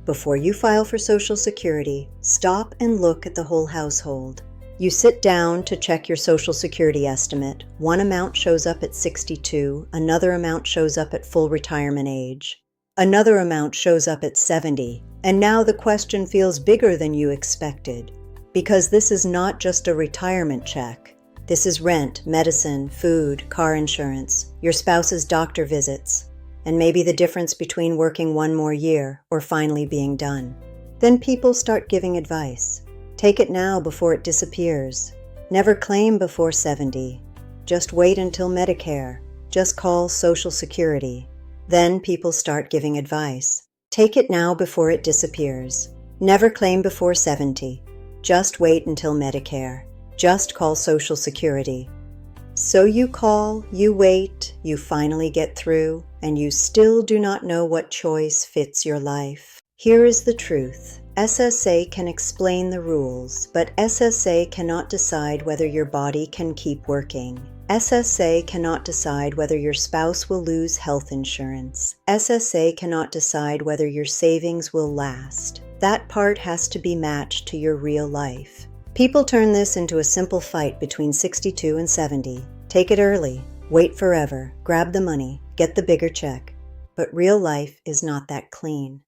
Before you file for Social Security, stop and look at the whole household. You sit down to check your Social Security estimate. One amount shows up at 62, another amount shows up at full retirement age. Another amount shows up at 70, and now the question feels bigger than you expected. Because this is not just a retirement check. This is rent, medicine, food, car insurance, your spouse's doctor visits, and maybe the difference between working one more year or finally being done. Then people start giving advice. Take it now before it disappears. Never claim before 70. Just wait until Medicare. Just call Social Security. Then people start giving advice. Take it now before it disappears. Never claim before 70. Just wait until Medicare. Just call Social Security. So you call, you wait, you finally get through, and you still do not know what choice fits your life. Here is the truth. SSA can explain the rules, but SSA cannot decide whether your body can keep working. SSA cannot decide whether your spouse will lose health insurance. SSA cannot decide whether your savings will last. That part has to be matched to your real life. People turn this into a simple fight between 62 and 70. Take it early, wait forever, grab the money, get the bigger check. But real life is not that clean.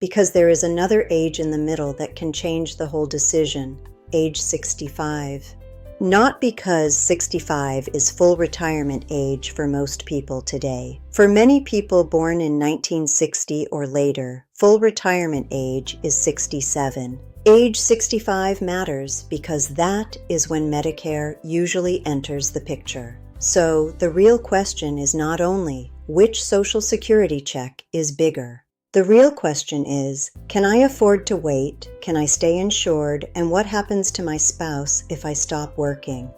Because there is another age in the middle that can change the whole decision, age 65. Not because 65 is full retirement age for most people today. For many people born in 1960 or later, full retirement age is 67. Age 65 matters because that is when Medicare usually enters the picture. So the real question is not only which Social Security check is bigger. The real question is, can I afford to wait? Can I stay insured? And what happens to my spouse if I stop working?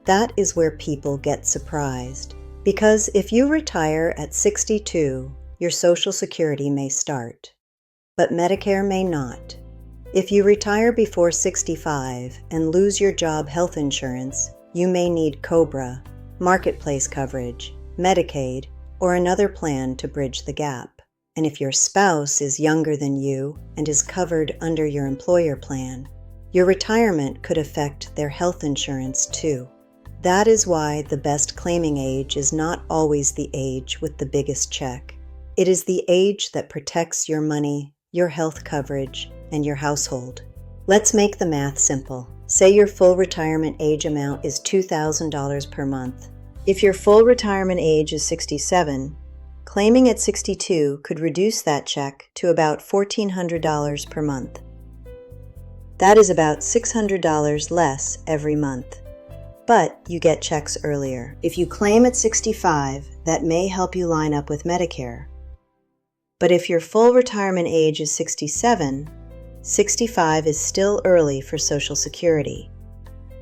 That is where people get surprised. Because if you retire at 62, your Social Security may start. But Medicare may not. If you retire before 65 and lose your job health insurance, you may need COBRA, Marketplace coverage, Medicaid, or another plan to bridge the gap. And if your spouse is younger than you and is covered under your employer plan, your retirement could affect their health insurance too. That is why the best claiming age is not always the age with the biggest check. It is the age that protects your money, your health coverage, and your household. Let's make the math simple. Say your full retirement age amount is $2,000 per month. If your full retirement age is 67, claiming at 62 could reduce that check to about $1,400 per month. That is about $600 less every month. But you get checks earlier. If you claim at 65, that may help you line up with Medicare. But if your full retirement age is 67, 65 is still early for Social Security,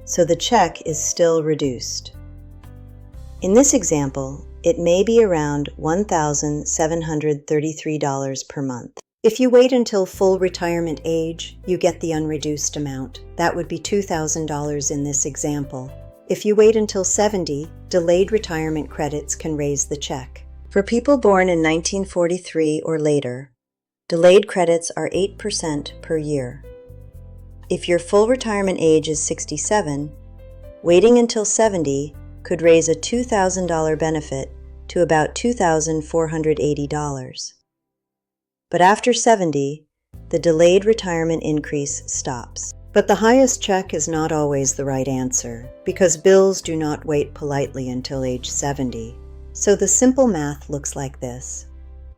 so the check is still reduced. In this example, it may be around $1,733 per month. If you wait until full retirement age, you get the unreduced amount. That would be $2,000 in this example. If you wait until 70, delayed retirement credits can raise the check. For people born in 1943 or later, delayed credits are 8% per year. If your full retirement age is 67, waiting until 70 could raise a $2,000 benefit to about $2,480. But after 70, the delayed retirement increase stops. But the highest check is not always the right answer, because bills do not wait politely until age 70. So the simple math looks like this.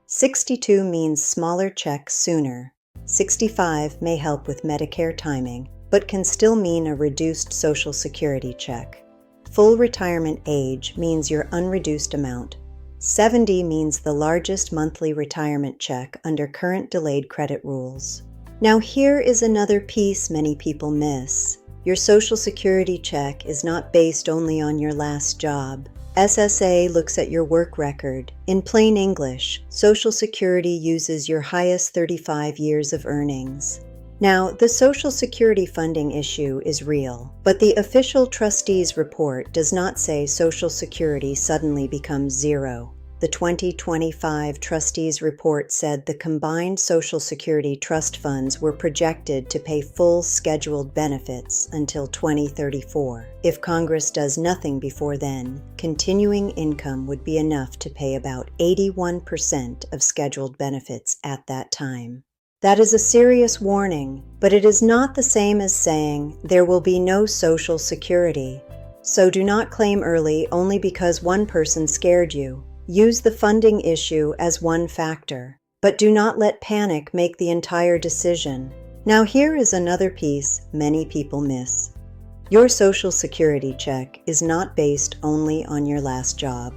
62 means smaller check sooner. 65 may help with Medicare timing, but can still mean a reduced Social Security check. Full retirement age means your unreduced amount. 70 means the largest monthly retirement check under current delayed credit rules. Now here is another piece many people miss. Your Social Security check is not based only on your last job. SSA looks at your work record. In plain English, Social Security uses your highest 35 years of earnings. Now, the Social Security funding issue is real, but the official trustees report does not say Social Security suddenly becomes zero. The 2025 Trustees Report said the combined Social Security trust funds were projected to pay full scheduled benefits until 2034. If Congress does nothing before then, continuing income would be enough to pay about 81% of scheduled benefits at that time. That is a serious warning, but it is not the same as saying there will be no Social Security. So do not claim early only because one person scared you. Use the funding issue as one factor, but do not let panic make the entire decision. Now here is another piece many people miss. Your Social Security check is not based only on your last job.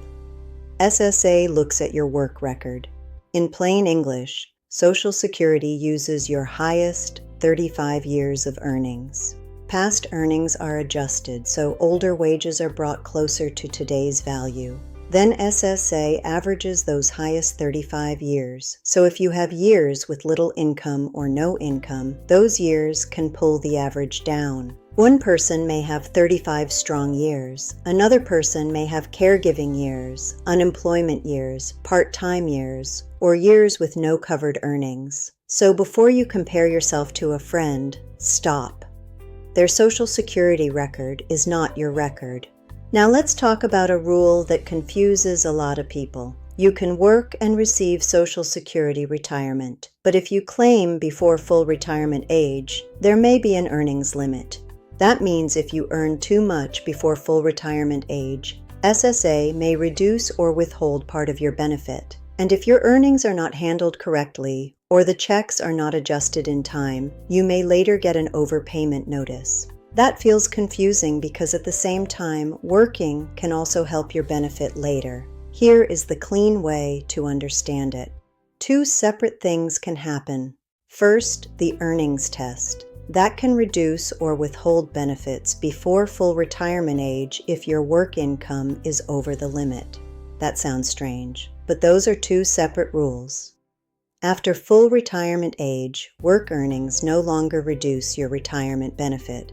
SSA looks at your work record. In plain English, Social Security uses your highest 35 years of earnings. Past earnings are adjusted, so older wages are brought closer to today's value. Then SSA averages those highest 35 years. So if you have years with little income or no income, those years can pull the average down. One person may have 35 strong years. Another person may have caregiving years, unemployment years, part-time years, or years with no covered earnings. So before you compare yourself to a friend, stop. Their Social Security record is not your record. Now let's talk about a rule that confuses a lot of people. You can work and receive Social Security retirement, but if you claim before full retirement age, there may be an earnings limit. That means if you earn too much before full retirement age, SSA may reduce or withhold part of your benefit. And if your earnings are not handled correctly, or the checks are not adjusted in time, you may later get an overpayment notice. That feels confusing because at the same time, working can also help your benefit later. Here is the clean way to understand it. Two separate things can happen. First, the earnings test. That can reduce or withhold benefits before full retirement age if your work income is over the limit. That sounds strange, but those are two separate rules. After full retirement age, work earnings no longer reduce your retirement benefit.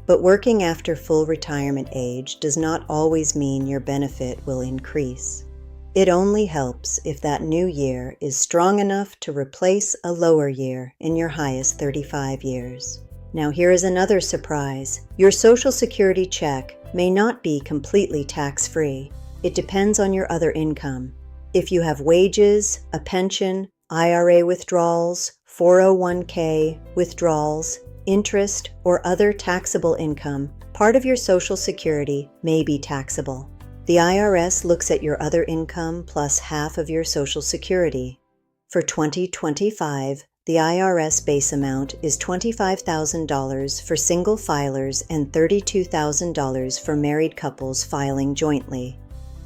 But working after full retirement age does not always mean your benefit will increase. It only helps if that new year is strong enough to replace a lower year in your highest 35 years. Now here is another surprise. Your Social Security check may not be completely tax-free. It depends on your other income. If you have wages, a pension, IRA withdrawals, 401k withdrawals, interest, or other taxable income, part of your Social Security may be taxable. The IRS looks at your other income plus half of your Social Security. For 2025, the IRS base amount is $25,000 for single filers and $32,000 for married couples filing jointly.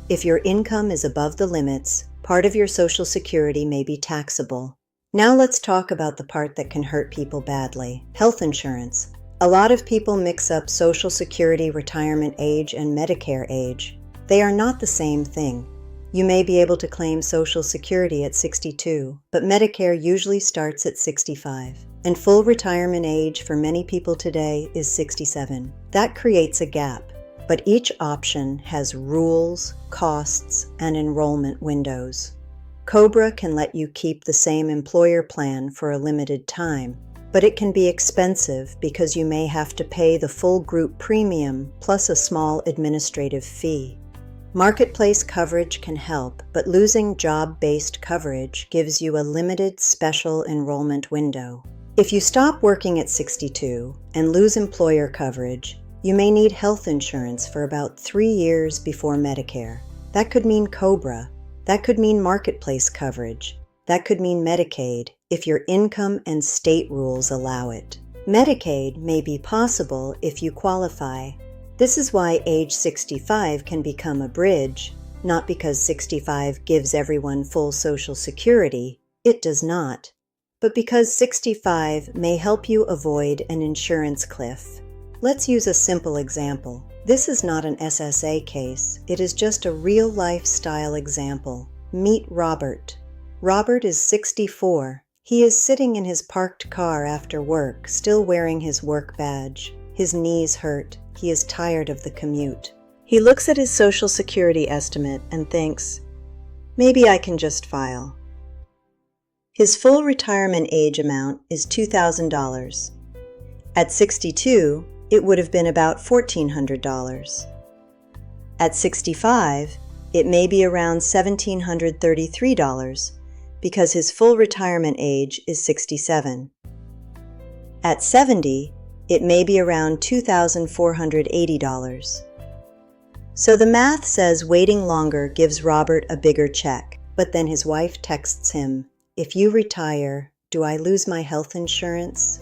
If your income is above the limits, part of your Social Security may be taxable. Now let's talk about the part that can hurt people badly, health insurance. A lot of people mix up Social Security retirement age and Medicare age. They are not the same thing. You may be able to claim Social Security at 62, but Medicare usually starts at 65. And full retirement age for many people today is 67. That creates a gap. But each option has rules, costs, and enrollment windows. COBRA can let you keep the same employer plan for a limited time, but it can be expensive because you may have to pay the full group premium plus a small administrative fee. Marketplace coverage can help, but losing job-based coverage gives you a limited special enrollment window. If you stop working at 62 and lose employer coverage, you may need health insurance for about 3 years before Medicare. That could mean COBRA. That could mean marketplace coverage. That could mean Medicaid, if your income and state rules allow it. Medicaid may be possible if you qualify. This is why age 65 can become a bridge, not because 65 gives everyone full Social Security. It does not. But because 65 may help you avoid an insurance cliff. Let's use a simple example. This is not an SSA case. It is just a real lifestyle example. Meet Robert. Robert is 64. He is sitting in his parked car after work, still wearing his work badge. His knees hurt. He is tired of the commute. He looks at his Social Security estimate and thinks, Maybe I can just file. His full retirement age amount is $2,000. At 62, it would have been about $1,400. At 65, it may be around $1,733 because his full retirement age is 67. At 70, it may be around $2,480. So the math says waiting longer gives Robert a bigger check, but then his wife texts him, "If you retire, do I lose my health insurance?"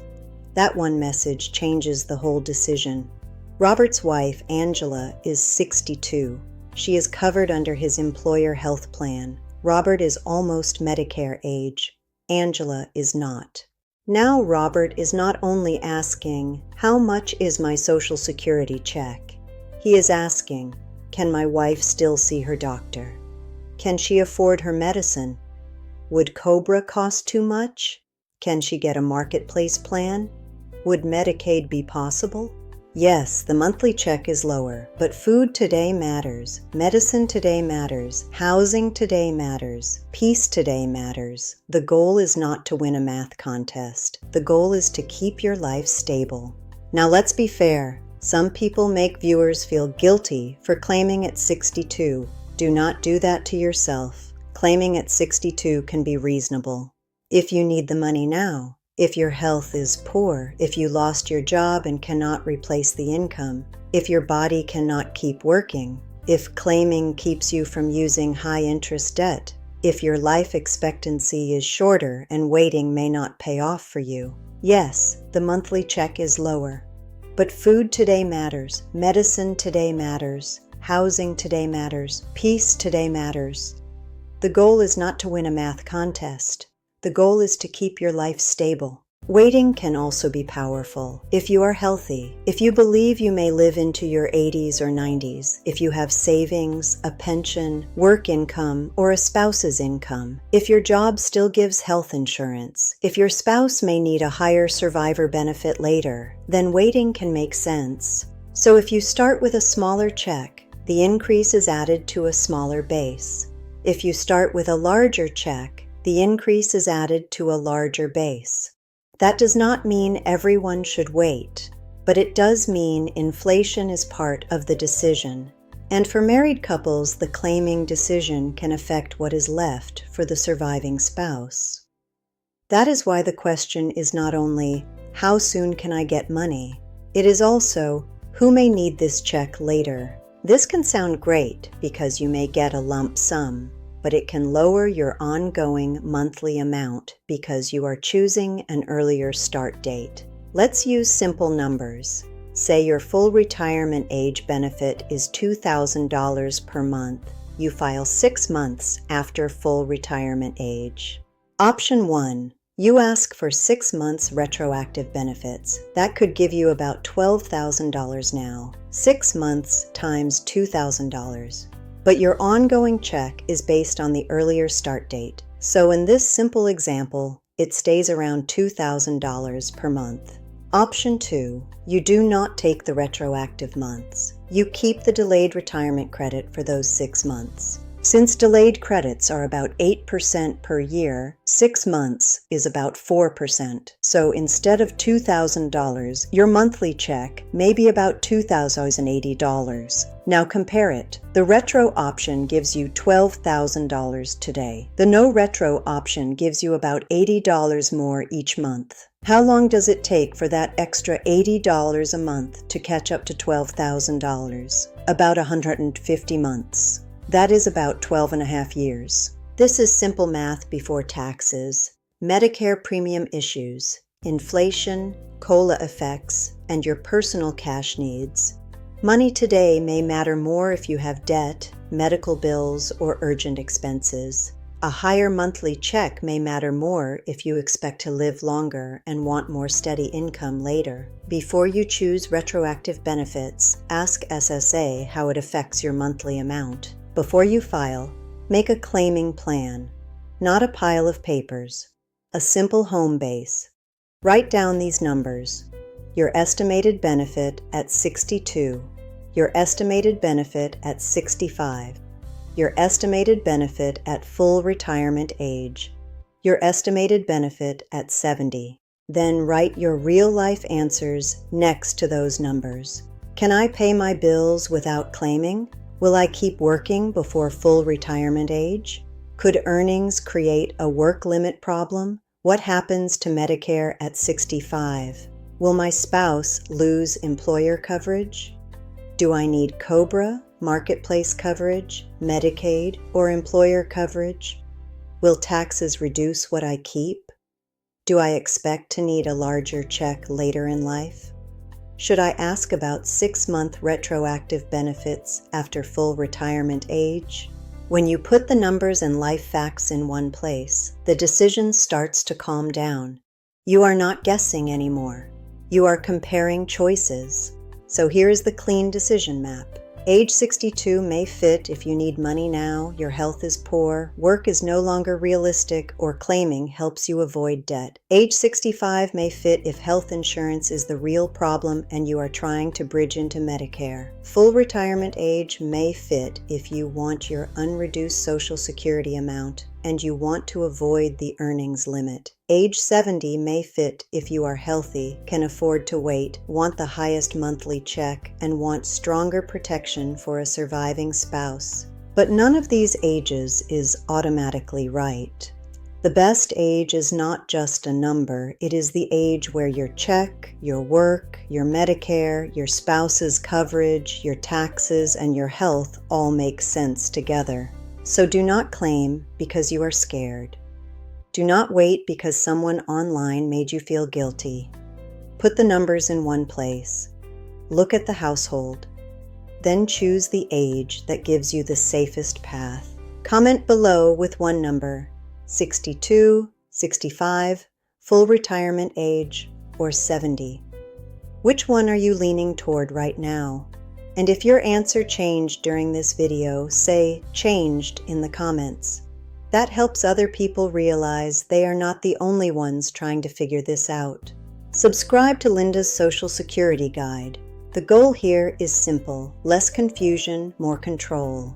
That one message changes the whole decision. Robert's wife, Angela, is 62. She is covered under his employer health plan. Robert is almost Medicare age. Angela is not. Now Robert is not only asking, "How much is my Social Security check?" He is asking, "Can my wife still see her doctor? Can she afford her medicine? Would Cobra cost too much? Can she get a marketplace plan? Would Medicaid be possible?" Yes, the monthly check is lower, but food today matters, medicine today matters, housing today matters, peace today matters. The goal is not to win a math contest. The goal is to keep your life stable. Now let's be fair. Some people make viewers feel guilty for claiming at 62. Do not do that to yourself. Claiming at 62 can be reasonable. If you need the money now, if your health is poor, if you lost your job and cannot replace the income, if your body cannot keep working, if claiming keeps you from using high-interest debt, if your life expectancy is shorter and waiting may not pay off for you, yes, the monthly check is lower. But food today matters, medicine today matters, housing today matters, peace today matters. The goal is not to win a math contest. The goal is to keep your life stable. Waiting can also be powerful. If you are healthy, if you believe you may live into your 80s or 90s, if you have savings, a pension, work income, or a spouse's income, if your job still gives health insurance, if your spouse may need a higher survivor benefit later, then waiting can make sense. So if you start with a smaller check, the increase is added to a smaller base. If you start with a larger check, the increase is added to a larger base. That does not mean everyone should wait, but it does mean inflation is part of the decision. And for married couples, the claiming decision can affect what is left for the surviving spouse. That is why the question is not only, "How soon can I get money?" It is also, "Who may need this check later?" This can sound great because you may get a lump sum, but it can lower your ongoing monthly amount because you are choosing an earlier start date. Let's use simple numbers. Say your full retirement age benefit is $2,000 per month. You file 6 months after full retirement age. Option 1. You ask for 6 months retroactive benefits. That could give you about $12,000 now. 6 months times $2,000. But your ongoing check is based on the earlier start date. So in this simple example, it stays around $2,000 per month. Option 2, you do not take the retroactive months. You keep the delayed retirement credit for those 6 months. Since delayed credits are about 8% per year, 6 months is about 4%. So instead of $2,000, your monthly check may be about $2,080. Now compare it. The retro option gives you $12,000 today. The no retro option gives you about $80 more each month. How long does it take for that extra $80 a month to catch up to $12,000? About 150 months. That is about 12.5 years. This is simple math before taxes, Medicare premium issues, inflation, COLA effects, and your personal cash needs. Money today may matter more if you have debt, medical bills, or urgent expenses. A higher monthly check may matter more if you expect to live longer and want more steady income later. Before you choose retroactive benefits, ask SSA how it affects your monthly amount. Before you file, make a claiming plan, not a pile of papers, a simple home base. Write down these numbers: your estimated benefit at 62, your estimated benefit at 65, Your estimated benefit at full retirement age. Your estimated benefit at 70. Then write your real-life answers next to those numbers. Can I pay my bills without claiming? Will I keep working before full retirement age? Could earnings create a work limit problem? What happens to Medicare at 65? Will my spouse lose employer coverage? Do I need COBRA, marketplace coverage, Medicaid, or employer coverage? Will taxes reduce what I keep? Do I expect to need a larger check later in life? Should I ask about 6-month retroactive benefits after full retirement age? When you put the numbers and life facts in one place, the decision starts to calm down. You are not guessing anymore. You are comparing choices. So here's the clean decision map. Age 62 may fit if you need money now, your health is poor, work is no longer realistic, or claiming helps you avoid debt. Age 65 may fit if health insurance is the real problem and you are trying to bridge into Medicare. Full retirement age may fit if you want your unreduced Social Security amount and you want to avoid the earnings limit. Age 70 may fit if you are healthy, can afford to wait, want the highest monthly check, and want stronger protection for a surviving spouse. But none of these ages is automatically right. The best age is not just a number, it is the age where your check, your work, your Medicare, your spouse's coverage, your taxes, and your health all make sense together. So do not claim because you are scared. Do not wait because someone online made you feel guilty. Put the numbers in one place. Look at the household. Then choose the age that gives you the safest path. Comment below with one number: 62, 65, full retirement age, or 70. Which one are you leaning toward right now? And if your answer changed during this video, say "changed" in the comments. That helps other people realize they are not the only ones trying to figure this out. Subscribe to Linda's Social Security Guide. The goal here is simple: less confusion, more control.